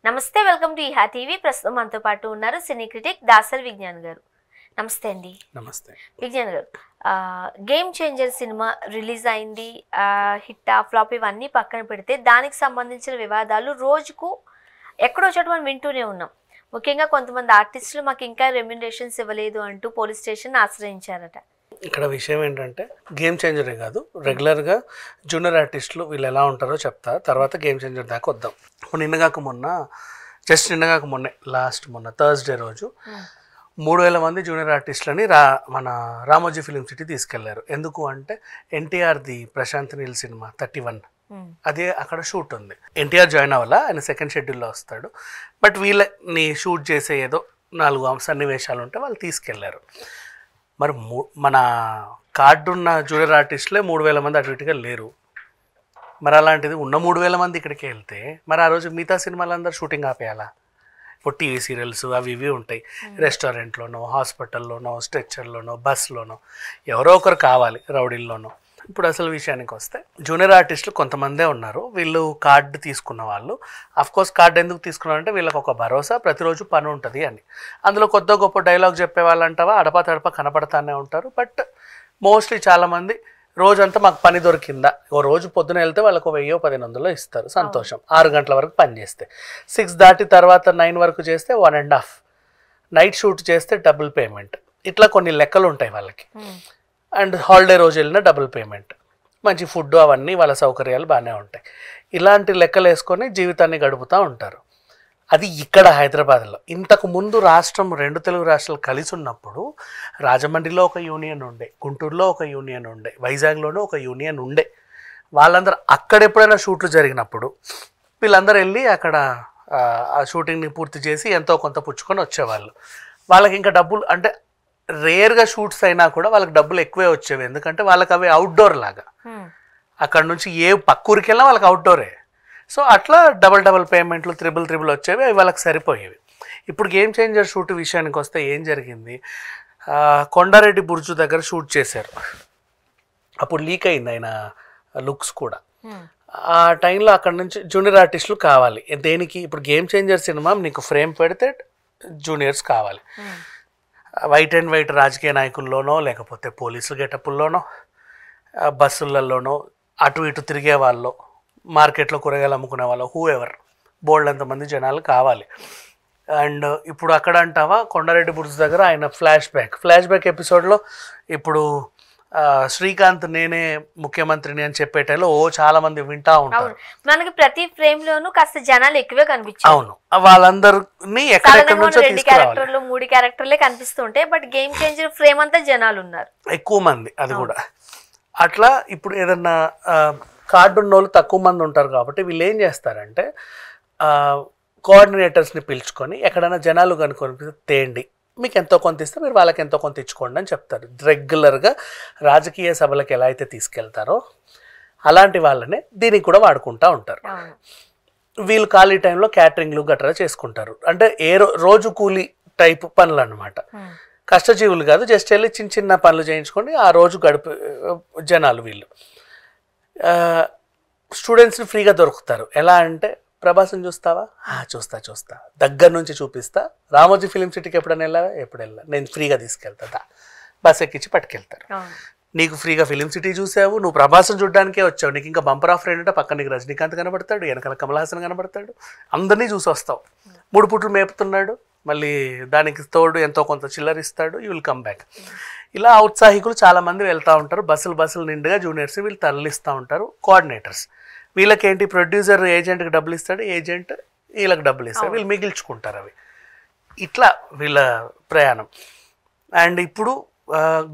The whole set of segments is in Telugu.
నమస్తే, వెల్కమ్ టు ఈహా టీవీ. ప్రస్తుతం మనతో పాటు ఉన్నారు సినీ క్రిటిక్ దాసరి విజ్ఞాన్ గారు. నమస్తే అండి. నమస్తే విజ్ఞాన్ గారు, గేమ్ చేంజర్ సినిమా రిలీజ్ అయింది. హిట్ ఫ్లాప్ ఇవన్నీ పక్కన పెడితే దానికి సంబంధించిన వివాదాలు రోజుకు ఎక్కడో చోట మనం వింటూనే ఉన్నాం. ముఖ్యంగా కొంతమంది ఆర్టిస్టులు మాకు ఇంకా రెమ్యునరేషన్స్ ఇవ్వలేదు అంటూ పోలీస్ స్టేషన్ ఆశ్రయించారట. ఇక్కడ విషయం ఏంటంటే గేమ్ చేంజరే కాదు, రెగ్యులర్గా జూనియర్ ఆర్టిస్టులు వీళ్ళు ఎలా ఉంటారో చెప్తా, తర్వాత గేమ్ చేంజర్ దాకా వద్దాం. ఇప్పుడు నిన్నగాక మొన్న థర్స్డే రోజు 3000 మంది జూనియర్ ఆర్టిస్టులని మన రామోజీ ఫిలిం సిటీ తీసుకెళ్లారు. ఎందుకు అంటే ఎన్టీఆర్ది ప్రశాంత్ నీల్ సినిమా 31 అదే అక్కడ షూట్ ఉంది. ఎన్టీఆర్ జాయిన్ అవ్వాలా, ఆయన సెకండ్ షెడ్యూల్లో వస్తాడు. బట్ వీళ్ళని షూట్ చేసే ఏదో 4 సన్నివేశాలు ఉంటే వాళ్ళు తీసుకెళ్లారు. మరి మన కార్డున్న జూనియర్ ఆర్టిస్టులే 3000 మంది అటు ఇటుగా లేరు. మరి అలాంటిది ఉన్న 3000 మంది ఇక్కడికి వెళ్తే మరి ఆ రోజు మిగతా సినిమాలందరూ షూటింగ్ ఆపేయాలా? ఇప్పుడు టీవీ సీరియల్స్ అవి ఇవి ఉంటాయి, రెస్టారెంట్లోనో, హాస్పిటల్లోనో, స్ట్రెచ్చర్లోనో, బస్లోనో ఎవరో ఒకరు కావాలి, రౌడీల్లోనో. ఇప్పుడు అసలు విషయానికి వస్తే జూనియర్ ఆర్టిస్టులు కొంతమందే ఉన్నారు. వీళ్ళు కార్డు తీసుకున్న వాళ్ళు. అఫ్కోర్స్ కార్డు ఎందుకు తీసుకున్నారంటే వీళ్ళకి ఒక భరోసా, ప్రతిరోజు పని ఉంటుంది అని. అందులో కొద్ది గొప్ప డైలాగ్ చెప్పే వాళ్ళు అంటావా అడపా తడప కనపడతానే ఉంటారు. బట్ మోస్ట్లీ చాలామంది రోజంతా మాకు పని దొరికిందా, ఓ రోజు పొద్దున వెళ్తే వాళ్ళకు 1000-1500 ఇస్తారు, సంతోషం. 6 గంటల వరకు పని చేస్తే, 6 దాటి తర్వాత 9 వరకు చేస్తే 1.5, నైట్ షూట్ చేస్తే డబుల్ పేమెంట్. ఇట్లా కొన్ని లెక్కలు ఉంటాయి వాళ్ళకి. అండ్ హాలిడే రోజు వెళ్ళిన డబుల్ పేమెంట్, మంచి ఫుడ్ అవన్నీ వాళ్ళ సౌకర్యాలు బాగానే ఉంటాయి. ఇలాంటి లెక్కలు వేసుకొని జీవితాన్ని గడుపుతూ ఉంటారు. అది ఇక్కడ హైదరాబాద్లో. ఇంతకు ముందు రాష్ట్రం 2 తెలుగు రాష్ట్రాలు కలిసి ఉన్నప్పుడు రాజమండ్రిలో ఒక యూనియన్ ఉండే, గుంటూరులో ఒక యూనియన్ ఉండే, వైజాగ్లోనూ ఒక యూనియన్ ఉండే. వాళ్ళందరూ అక్కడ ఎప్పుడైనా షూట్లు జరిగినప్పుడు వీళ్ళందరూ వెళ్ళి అక్కడ ఆ షూటింగ్ని పూర్తి చేసి ఎంతో కొంత పుచ్చుకొని వచ్చేవాళ్ళు. వాళ్ళకి ఇంకా డబ్బులు అంటే రేర్గా షూట్స్ అయినా కూడా వాళ్ళకి డబ్బులు ఎక్కువే వచ్చేవి. ఎందుకంటే వాళ్ళకి అవి అవుట్డోర్ లాగా, అక్కడ నుంచి ఏ పక్కూరికి వెళ్ళినా వాళ్ళకి అవుట్డోరే. సో అట్లా డబల్ పేమెంట్లు, త్రిబుల్ వచ్చేవి, అవి వాళ్ళకి సరిపోయేవి. ఇప్పుడు గేమ్ చేంజర్ షూట్ విషయానికి వస్తే ఏం జరిగింది, కొండారెడ్డి బుర్జు దగ్గర షూట్ చేశారు. అప్పుడు లీక్ అయింది ఆయన లుక్స్ కూడా. ఆ టైంలో అక్కడ నుంచి జూనియర్ ఆర్టిస్టులు కావాలి. దేనికి? ఇప్పుడు గేమ్ చేంజర్ సినిమా నీకు ఫ్రేమ్ పెడితే జూనియర్స్ కావాలి. వైట్ అండ్ వైట్ రాజకీయ నాయకుల్లోనో, లేకపోతే పోలీసులు గెటప్పుల్లోనో, బస్సులలోనో, అటు ఇటు తిరిగే వాళ్ళు, మార్కెట్లో కూరగాయలు అమ్ముకునే వాళ్ళు, ఎవర్ బోల్డ్ అంతమంది జనాలు కావాలి. అండ్ ఇప్పుడు అక్కడ అంటావా కొండారెడ్డి బుర్జ్ దగ్గర ఆయన ఫ్లాష్ బ్యాక్ ఎపిసోడ్లో ఇప్పుడు శ్రీకాంత్ నేనే ముఖ్యమంత్రిని అని చెప్పే టైంలో చాలా మంది వింటా ఉంటారు. మనకి ప్రతి ఫ్రేమ్ లోను కాస్త జనాలు ఎక్కువే కనిపించారు. అవును, వాళ్ళందరినీ ఎక్కడెక్కడ నుంచో తీసుకురావాలి. 3 క్యారెక్టర్లే కనిపిస్తుంటాయి, బట్ గేమ్ చేంజర్ ఫ్రేమ్ అంతా జనాలు ఉన్నారు, ఎక్కువ మంది. అది కూడా అట్లా. ఇప్పుడు ఏదన్నా కార్డు ఉన్న వాళ్ళు తక్కువ మంది ఉంటారు కాబట్టి వీళ్ళు ఏం చేస్తారంటే కోఆర్డినేటర్స్ని పిలుచుకొని ఎక్కడైనా జనాలు కనుక్కొని తేండి, మీకు ఎంతో కొంత ఇస్తే మీరు వాళ్ళకి ఎంతో కొంత ఇచ్చుకోండి అని చెప్తారు. రెగ్యులర్గా రాజకీయ సభలకు ఎలా అయితే తీసుకెళ్తారో అలాంటి వాళ్ళనే దీనికి కూడా వాడుకుంటూ ఉంటారు. వీళ్ళు ఖాళీ టైంలో క్యాటరింగ్లు గట్రా చేసుకుంటారు. అంటే రోజు కూలీ టైప్ పనులు అన్నమాట. కష్టజీవులు కాదు, జస్ట్ వెళ్ళి చిన్న పనులు చేయించుకొని ఆ రోజు గడిపే జనాలు వీళ్ళు. స్టూడెంట్స్ని ఫ్రీగా దొరుకుతారు. ఎలా అంటే ప్రభాస్ని చూస్తావా? చూస్తా, దగ్గర నుంచి చూపిస్తా. రామోజీ ఫిలిం సిటీకి ఎప్పుడైనా వెళ్ళావా? ఎప్పుడు వెళ్ళా, నేను ఫ్రీగా తీసుకెళ్తా, బస్ ఎక్కించి పట్టుకెళ్తారు. నీకు ఫ్రీగా ఫిలిం సిటీ చూసావు, నువ్వు ప్రభాస్ని చూడడానికే వచ్చావు, నీకు ఇంకా బంపర్ ఆఫర్ ఏంటంటే పక్కన నీకు రజనీకాంత్ కనబడతాడు, వెనకాల కమల్ హాసన్ కనబడతాడు, అందరినీ చూసి వస్తావు. 3 పుట్లు మేపుతున్నాడు, మళ్ళీ దానికి తోడు ఎంతో కొంత చిల్లరిస్తాడు, యూ విల్ కమ్ బ్యాక్. ఇలా ఔత్సాహికులు చాలామంది వెళ్తూ ఉంటారు. బస్సులు నిండుగా జూనియర్స్ వీళ్ళు తరలిస్తూ ఉంటారు. కోఆర్డినేటర్స్ వీళ్ళకేంటి, ప్రొడ్యూసర్ ఏజెంట్కి డబ్బులు ఇస్తాడు, ఏజెంట్ వీళ్ళకి డబ్బులు ఇస్తాడు, వీళ్ళు మిగిల్చుకుంటారు అవి. ఇట్లా వీళ్ళ ప్రయాణం. అండ్ ఇప్పుడు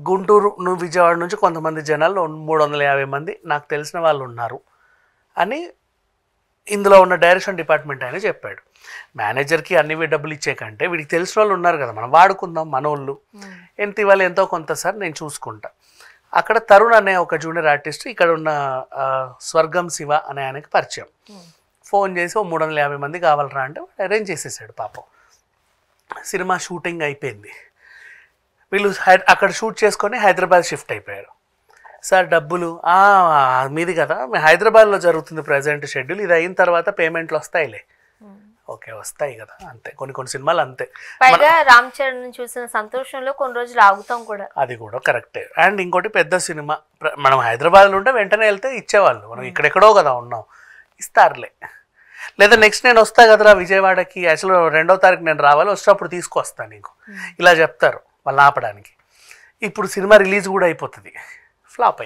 గుంటూరు విజయవాడ నుంచి కొంతమంది జనాలు 350 మంది నాకు తెలిసిన వాళ్ళు ఉన్నారు అని ఇందులో ఉన్న డైరెక్షన్ డిపార్ట్మెంట్ ఆయన చెప్పాడు. మేనేజర్కి అన్ని డబ్బులు ఇచ్చే కంటే వీడికి తెలిసిన వాళ్ళు ఉన్నారు కదా, మనం వాడుకుందాం, మనోళ్ళు ఎంత ఇవ్వాలి, ఎంతో కొంత సార్ నేను చూసుకుంటా. అక్కడ తరుణ్ అనే ఒక జూనియర్ ఆర్టిస్ట్ ఇక్కడ ఉన్న స్వర్గం శివ అనే ఆయనకి పరిచయం. ఫోన్ చేసి 350 మంది కావాలరా అంటే అరేంజ్ చేసేసాడు. పాపం సినిమా షూటింగ్ అయిపోయింది. వీళ్ళు అక్కడ షూట్ చేసుకొని హైదరాబాద్ షిఫ్ట్ అయిపోయారు. సార్ డబ్బులు మీది కదా, హైదరాబాద్లో జరుగుతుంది ప్రజెంట్ షెడ్యూల్, ఇది అయిన తర్వాత పేమెంట్లు వస్తాయిలే, ఓకే వస్తాయి కదా అంతే, కొన్ని కొన్ని సినిమాలు అంతే. పైగా రామ్ చరణ్ చూసిన సంతోషంలో కొన్ని రోజులు ఆగుతాం కూడా. అది కూడా కరెక్టే. అండ్ ఇంకోటి పెద్ద సినిమా, మనం హైదరాబాద్లో ఉంటే వెంటనే వెళ్తే ఇచ్చేవాళ్ళు, మనం ఇక్కడెక్కడో కదా ఉన్నాం, ఇస్తారులే. లేదా నెక్స్ట్ నేను వస్తా కదరా విజయవాడకి, యాక్చువల్ 2వ తారీఖు నేను రావాలి, వచ్చేటప్పుడు తీసుకొస్తాను నీకు, ఇలా చెప్తారు వాళ్ళు ఆపడానికి. ఇప్పుడు సినిమా రిలీజ్ కూడా అయిపోతుంది, ఫ్లాప్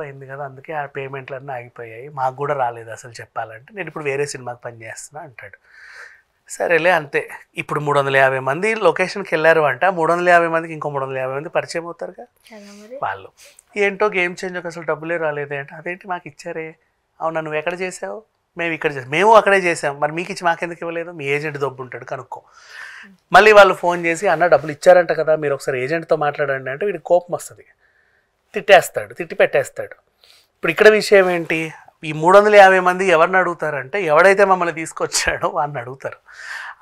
అయింది కదా, అందుకే ఆ పేమెంట్లన్నీ ఆగిపోయాయి, మాకు కూడా రాలేదు అసలు చెప్పాలంటే, నేను ఇప్పుడు వేరే సినిమాకి పనిచేస్తున్నా అంటాడు. సరేలే అంతే. ఇప్పుడు 350 మంది లొకేషన్కి వెళ్ళారు అంటే, 350 మందికి ఇంకో 350 మంది పరిచయం అవుతారుగా వాళ్ళు. ఏంటో గేమ్ చేంజ్కి అసలు డబ్బులే రాలేదే అంటే, అదేంటి మాకు ఇచ్చారే, అవునా నువ్వు ఎక్కడ చేసావు, మేము ఇక్కడ చేసాం, మేము అక్కడే చేసాం, మరి మీకు ఇచ్చి మాకెందుకు ఇవ్వలేదు, మీ ఏజెంట్ దొబ్బు ఉంటాడు కనుక్కో. మళ్ళీ వాళ్ళు ఫోన్ చేసి అన్న డబ్బులు ఇచ్చారంట కదా, మీరు ఒకసారి ఏజెంట్తో మాట్లాడండి అంటే వీడికి కోపం వస్తుంది, తిట్టేస్తాడు, తిట్టి పెట్టేస్తాడు. ఇప్పుడు ఇక్కడ విషయం ఏంటి, ఈ 350 మంది ఎవరిని అడుగుతారంటే, ఎవడైతే మమ్మల్ని తీసుకొచ్చాడో వాడిని అడుగుతారు.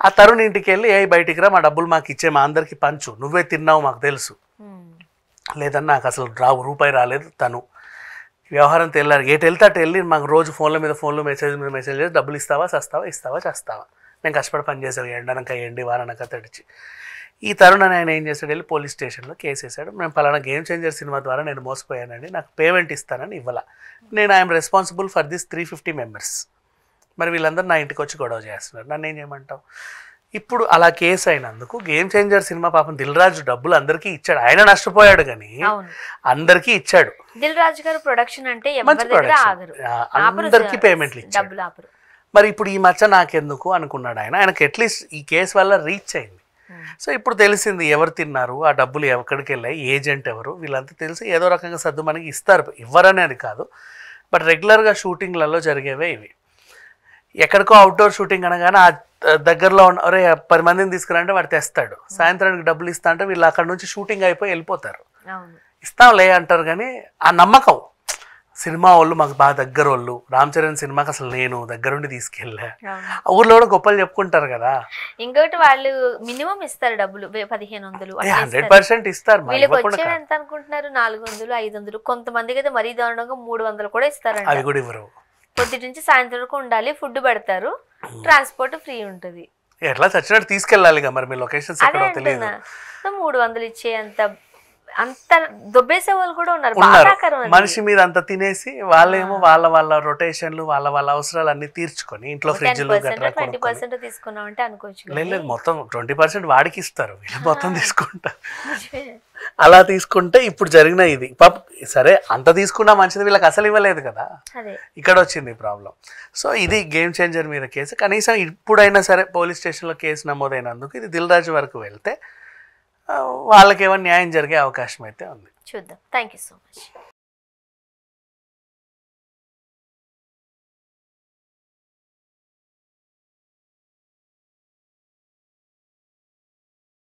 ఆ తరుణ్ ఇంటికి వెళ్ళి ఏ బయటికి రా, మా డబ్బులు మాకు ఇచ్చే, మా అందరికి పంచు, నువ్వే తిన్నావు మాకు తెలుసు, లేదన్నా నాకు అసలు రూపాయి రాలేదు, తను వ్యవహారం తెల్లారు ఎటు వెళ్తే అటు వెళ్ళి మాకు రోజు ఫోన్ల మీద మెసేజ్ చేసి డబ్బులు ఇస్తావా చేస్తావా, నేను కష్టపడి పని చేశాను, ఎండనక ఎండి వారనక తడిచి. ఈ తరుణ్ ఆయన ఏం చేశాడు, వెళ్ళి పోలీస్ స్టేషన్లో కేసు వేసాడు, నేను పలానా గేమ్ చేంజర్ సినిమా ద్వారా నేను మోసపోయానండి, నాకు పేమెంట్ ఇస్తానని ఇవ్వాల, నేను I'm responsible for this 350 members, మరి వీళ్ళందరూ నా ఇంటికి వచ్చి గొడవ చేస్తున్నారు, నన్ను ఏం చేయమంటావు. ఇప్పుడు అలా కేసు అయినందుకు గేమ్ చేంజర్ సినిమా పాపం దిల్ రాజు డబ్బులు అందరికీ ఇచ్చాడు, ఆయన నష్టపోయాడు కానీ అందరికీ ఇచ్చాడు. దిల్ రాజు గారు ప్రొడక్షన్ అంటే అందరికీ పేమెంట్లు ఇచ్చాడు. మరి ఇప్పుడు ఈ మచ్చ నాకెందుకు అనుకున్నాడు ఆయన, ఆయనకు అట్లీస్ట్ ఈ కేసు వల్ల రీచ్ అయింది. సో ఇప్పుడు తెలిసింది ఎవరు తిన్నారు, ఆ డబ్బులు ఎక్కడికి వెళ్ళాయి, ఏజెంట్ ఎవరు, వీళ్ళంతా తెలిసి ఏదో రకంగా సర్దు మనకి ఇస్తారు, ఇవ్వరని అది కాదు, బట్ రెగ్యులర్గా షూటింగ్లలో జరిగేవే ఇవి. ఎక్కడికో అవుట్డోర్ షూటింగ్ అనగానే ఆ దగ్గరలో ఉన్న అరే 10 మందిని తీసుకురంటే వాడు తెస్తాడు, సాయంత్రానికి డబ్బులు ఇస్తా అంటే వీళ్ళు అక్కడ నుంచి షూటింగ్ అయిపోయి వెళ్ళిపోతారు, ఇస్తాంలే అంటారు. కానీ ఆ నమ్మకం, సినిమా వాళ్ళు మాకు బాగా దగ్గర వాళ్ళు, రామ్ చరణ్ సినిమాకి అసలు నేను దగ్గరుండి తీసుకెళ్ళా, ఊర్లో కూడా గొప్పలు చెప్పుకుంటారు కదా. ఇంకోటి వాళ్ళు మినిమం ఇస్తారు డబ్బులు 1500, 100% ఇస్తారు. ఎంత అనుకుంటున్నారు, 400, 500, కొంతమందికి అయితే మరీ దారుణంగా 300 కూడా ఇస్తారు. అవి కూడా ఇవ్వరు, పొద్దు నుంచి సాయంత్రం వరకు ఉండాలి, ఫుడ్ పెడతారు, ట్రాన్స్పోర్ట్ ఫ్రీ ఉంటుంది, ఎట్లా చచ్చినట్టు తీసుకెళ్ళాలి మరి మీ లొకేషన్స్ ఎక్కడో తెలియదు. 300 ఇచ్చే అంత దొబ్బేసే వాళ్ళు కూడా ఉన్నారు. మనిషి మీద అంత తినేసి వాళ్ళేమో వాళ్ళ రొటేషన్లు వాళ్ళ అవసరాలు అన్ని తీర్చుకొని ఇంట్లో ఫ్రిడ్జ్లు 20% తీసుకున్నామంటే అనుకోవచ్చు. లేదు మొత్తం 20% వాడికి ఇస్తారు, మొత్తం తీసుకుంటారు. అలా తీసుకుంటే ఇప్పుడు జరిగిన ఇది పాప సరే అంత తీసుకున్నా మంచిది, వీళ్ళకి అసలు ఇవ్వలేదు కదా, ఇక్కడ వచ్చింది ప్రాబ్లం. సో ఇది గేమ్ చేంజర్ మీద కేసు. కనీసం ఇప్పుడైనా సరే పోలీస్ స్టేషన్లో కేసు నమోదైనందుకు ఇది దిల్ రాజు వరకు వెళ్తే వాళ్ళకి ఏమైనా న్యాయం జరిగే అవకాశం అయితే ఉంది. చూద్దాం. Thank you so much.